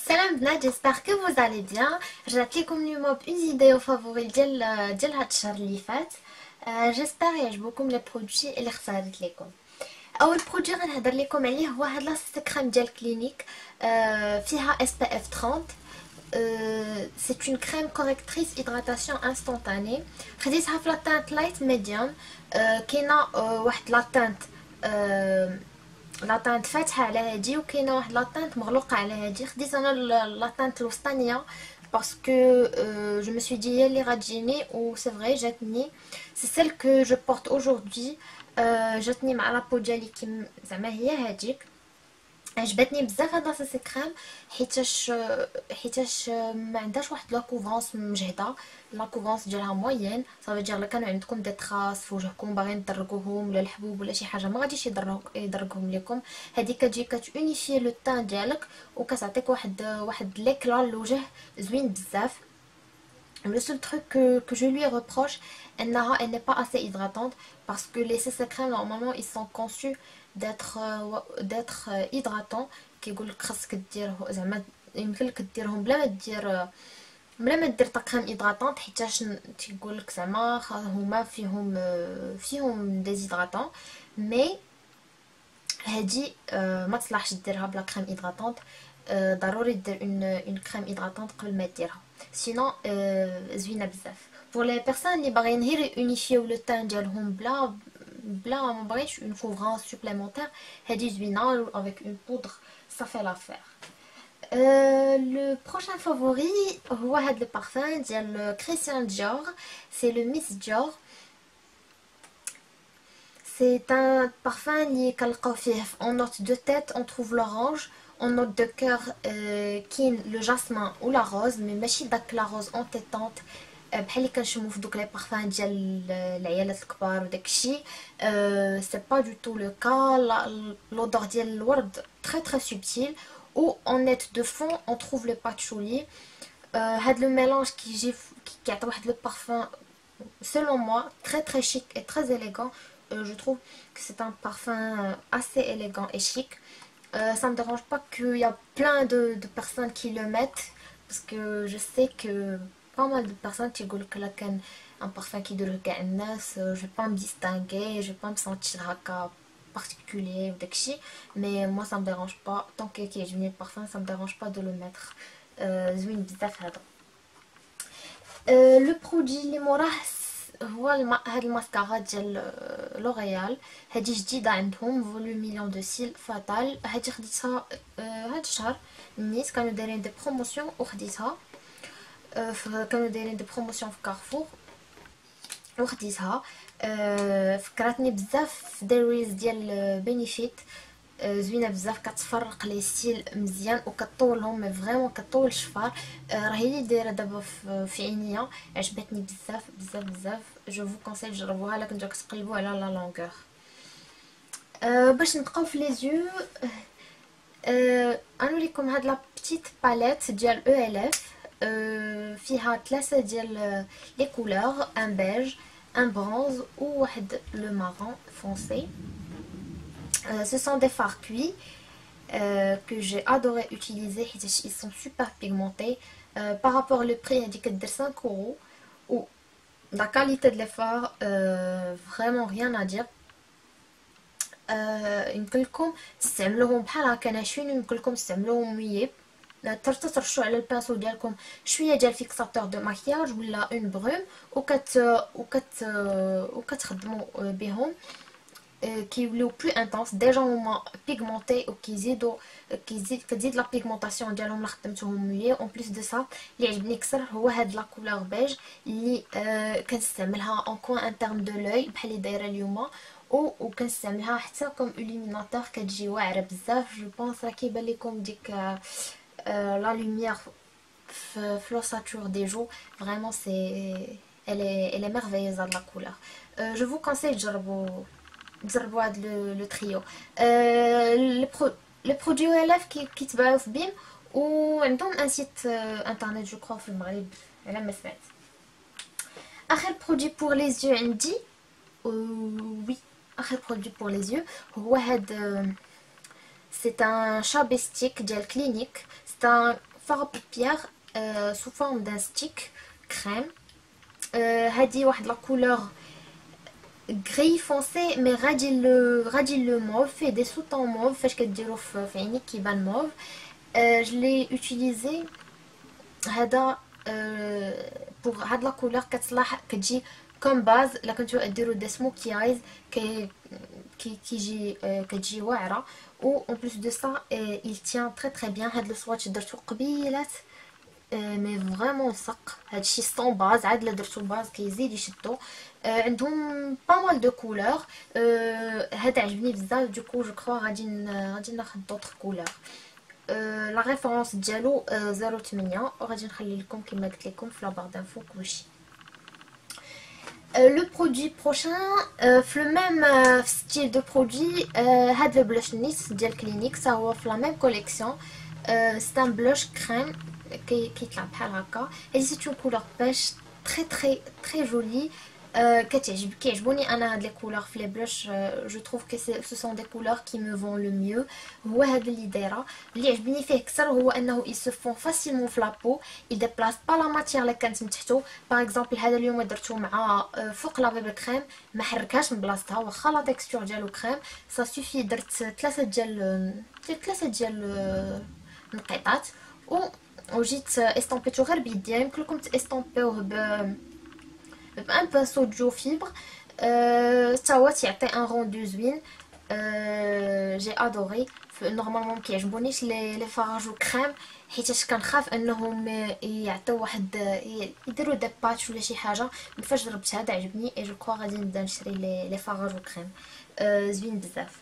Salam بنات, j'espère que vous allez bien. رجعت لكم اليوم بأون فيديو فافوري ديال هاد الشهر اللي فات. جيسبر يعجبوكم لي برودوي اللي اختاريت لكم. اول برودوي غنهضر لكم عليه هو هاد لاصق كريم ديال كلينيك فيها SPF 30. C'est une crème correctrice hydratation instantanée. خديتها في لاتانت لايت ميديوم. كاينه واحد لاتانت فاتحه على هادي وكاينه واحد لاتانت مغلوقه على هادي. خديت انا لاتانت الوسطانيه باسكو جو مي سوي دي هي اللي غتجيني و سي فري جاتني. سي سيل كو جو بورت اوجوردي. جاتني مع لابو ديالي كيما زعما هي هاديك. عجبتني بزاف هاد لاصوص كريم حيتاش ما عندهاش واحد لا كوفرونس مجهده. لا كوفرونس ديالها موين. صافي دير كانوا عندكم دي تراس في وجهكم باغيين تدرقوهم ولا الحبوب ولا شي حاجه ما غاديش يدرقهم لكم. هذه كتجي كتونيفي لو تان ديالك وكتعطيك واحد ليكلا للوجه زوين بزاف. Le seul truc que je lui reproche, elle n'est pas assez hydratante parce que les CC crèmes normalement ils sont conçus d'être hydratants. كيقولك خاصك دير زعما يمكن لك ديرهم بلا ما دير طاقم هيدراتونط حيتاش تيقولك زعما هما فيهم ديزيدراتون. مي هادي ما تصلحش ديرها بلا كريم هيدراتونط. ضروري دير اون كريم هيدراتونط قبل ما ديرها سينو زوينه بزاف. pour les personnes اللي باغيين غير يونيفيو لو تان ديالهم بلا ما بغيتش اون كوفرونس سوبليمونتير. هادي زوينه avec une poudre ça fait l'affaire. Le prochain favori هو هاد البارفان ديال كريستيان ديور. c'est le Miss Dior. c'est un parfum اللي كنلقاو فيه en note de tête on trouve l'orange, en note de cœur كاين le jasmin ou la rose mais ماشي داك la rose entêtante بحال اللي كنشمو في دوك لي بارفان ديال العيالات الكبار وداكشي. سي با دو تو لو كا. لودور ديال الورد تري تري سوبتيل و en net de fond on trouve le patchouli. هاد لو ميلانج كيعطي واحد لو بارفان selon moi très très chic et très élégant. Je trouve que c'est un parfum assez élégant et chic. Ça me dérange pas qu'il y a plein de personnes qui le mettent parce que je sais que pas mal de personnes qui disent que là un parfum qui dure كاع الناس. je vais pas me distinguer, je vais pas me sentir هكا particulier ou داكشي. mais moi ça me dérange pas tant que كيعجبني البارفان ça me dérange pas de le mettre. زوين بزاف هذا. لو برودوي اللي موراه هو هاد الماسكارا ديال لوريال. هادي جديده عندهم فوليوم مليون دو سيل فاتال. هادي خديتها هاد الشهر نيت كانوا دايرين دي بروموسيون وخديتها. كانوا دايرين دي بروموسيون في كارفور وخديتها. فكرتني بزاف في ديريز ديال بينيفيت. زوينه بزاف كتفرق لي ستيل مزيان وكطولهم مي فريمون كطول الشفار. راهي اللي دايره دابا في عينيا عجبتني بزاف بزاف بزاف. جو فو كونساي تجربوها الا كنتو كتقلبوا على لا لونغور. باش نبقاو في لي زيو غنوريكم هاد لا بتيت باليت ديال ELF. فيها 3 ديال لي كولور ان بيج ان برونز وواحد لو مارون فونسي. Ce sont des fards cuits que j'ai adoré utiliser. Ils sont super pigmentés. Par rapport au prix, il dit que 5 €. Ou la qualité de l'effort, vraiment rien à dire. يمكن لكم تستعملوهم بحال هكا ناشفين ويمكن لكم تستعملوهم ميب. ترشوا على البانسو ديالكم شويه ديال فيكساتور دو ماكياج ولا اون بروم وكتخدموا بهم. كيوليو بلو انتونس ديجا هما بيغمونتي كتزيد لا بيغمونطاسيون ديالهم لا خدمتهم مليح. اون بليس دو سا اللي عجبني كثر هو هاد لا كولور بيج اللي كنستعملها اون كوين انترن دو لوي بحال اللي دايره اليوم وكنستعملها حتى كوم الوميناتور كتجي واعره بزاف. جو بونس راه كيبان لكم ديك لا لوميير في لوساتور دي جو فريمون سي elle est merveilleuse هاد لا كولور. جو فو كونساي تجربوا هاد لو تريو. لي برودوي ELF كيتباعوا في بيم وعندهم ان سيت انترنت جو كرو في المغرب على ما سمعت. اخر برودوي بور لي زيو عندي وي اخر برودوي بور لي زيو هو هاد سي ان شابستيك ديال كلينيك. سي ان fard à paupières sous forme d'un stick crème. هذه واحد la couleur gris foncé mais غادي le mauve fait des sous-tons mauve فاش كديرو في عينيك كيبان mauve. Je l'ai utilisé هذا pour هاد la couleur كتصلح كتجي comme base لا كنتو ديروا دي سموكي ايز كيجي كتجي واعره. و en plus de ça il tient très très bien. هاد السواتش درتو قبيلات مي فريمون لصق. هادشي سون باز عاد لا درتو باز كيزيد يشدو. عندهم با مال دو كولور. هذا عجبني بزاف دوكو جو كرو غادي ناخذ دوطخ كولور. لا ريفيرونس ديالو 08 وغادي نخلي لكم كما قلت لكم في لا بار دانفو كلشي. Le produit prochain في le même style de produit هذا البلوش نيس ديال كلينيك ça هو في la même collection. c'est un blush crème كيطلع بحال هكا. هذه سي اون كولور بيش très très très jolie. كيعجبوني انا هاد لي كولور في لي بلوش. جو تروف كو سو سون دي كولور كي مو فون لو ميو. هو هذا اللي دايره. اللي عجبني فيه كثر هو انه il se fond facilement في لابو. il déplace pas la matière اللي كانت من تحتو. باغ اكزومبل هذا اليوم درتو مع فوق لا بيبي كريم ما حركاش من بلاصتها واخا لا تيكستور ديالو كريم. سا سوفي درت ثلاثه ديال نقيطات وجيت استامبيتو غير بيديا. يمكن لكم تاستامبيوه بان بانسو دو فيبر. حتى هو تيعطي ان روندو زوين. جي ادوري. نورمالمون مكيعجبونيش لي فاراجو كريم حيتاش كنخاف انهم يعطيو واحد يديروا دي باتش ولا شي حاجه. من فاش جربت هذا عجبني اي جو كرو غادي نبدا نشري لي فاراجو كريم. زوين بزاف.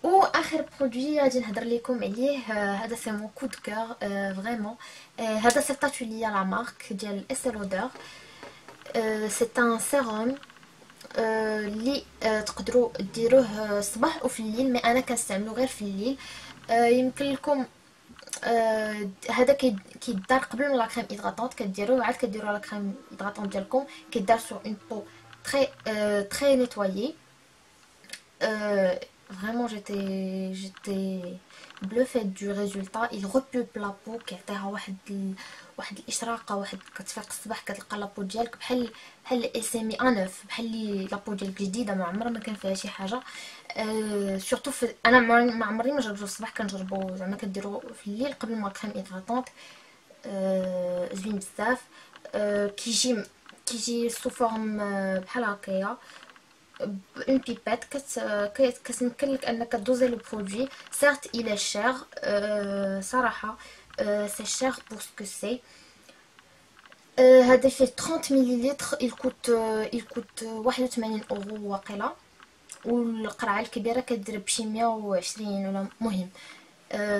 واخر برودوي غادي نهضر لكم عليه هذا سي مون كود كور فريمون. هذا سي تاتوليا لا مارك ديال استي لودر. سي ان سيروم اللي تقدروا ديروه الصباح وفي الليل مي انا كنستعملو غير في الليل. يمكن لكم هذا كيدار قبل من لا كريم هيدراتونط كديروه عاد كديروا لا كريم هيدراتونط ديالكم كيدار سور اون بو très nettoyée. Vraiment j'étais bluffée du résultat. il repulpe la peau كيعطيها واحد الاشراقه واحد كتفيق الصباح كتلقى لابو ديالك بحال اسمي انوف بحال لي لابو ديالك جديده ما عمرها ما كان فيها شي حاجه. سورتو انا ما عمري ما جربتو الصباح كنجربو زعما كديرو في الليل قبل ما كريم هيدراتونط. زوين بزاف. كيجي سو فورم بحال هكايا une pipette كتمكن لك انك دوزي لو برودوي. certes il est cher صراحه c'est cher pour ce que c'est. هذا فيه 30 مليلتر. il coûte 81 اورو واقيلا. والقرعه الكبيره كدير بشي 120 ولا مهم.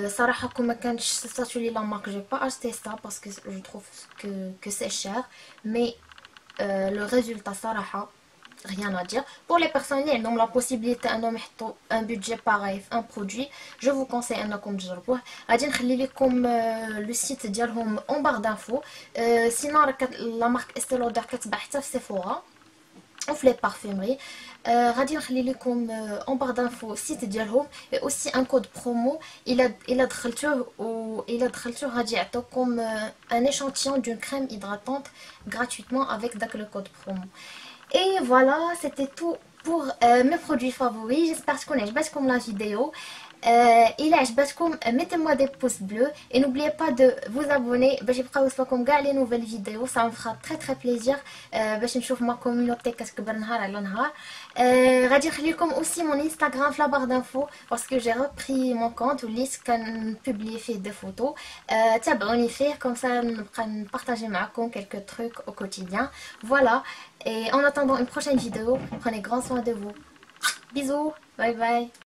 صراحه كون ما كانش ستاتولي لا مارك j'ai pas acheté ça parce que je trouve que c'est cher mais le résultat صراحه rien à dire. Pour les personnes qui ont la possibilité de un budget pareil un produit, je vous conseille انكم تجربوه. غادي نخلي لكم لو سيت ديالهم en barre d'infos. sinon la marque Estée Lauder كتباع حتى في سيفورا وفي لي بارفيمري. غادي نخلي لكم en barre d'infos السيت ديالهم et aussi un code promo. الا دخلتوه غادي يعطيكم un échantillon d'une crème hydratante gratuitement avec le code promo. Et voilà, c'était tout pour mes produits favoris. J'espère que vous avez aimé la vidéo. Il a mettez-moi des pouces bleus et n'oubliez pas de vous abonner. Je vais vous faire les nouvelles vidéos. Ça me fera très très plaisir. Je vais voir ma communauté qu'est-ce que بنهار على نهار. غادي نخليكم aussi mon Instagram في la barre d'infos parce que j'ai repris mon compte où كان publier فيه des photos. تابعوني فيه comme ça نبقى نبارطاجي معكم quelques trucs au quotidien. Voilà. Et en attendant une prochaine vidéo, prenez grand soin de vous. Bisous. Bye bye.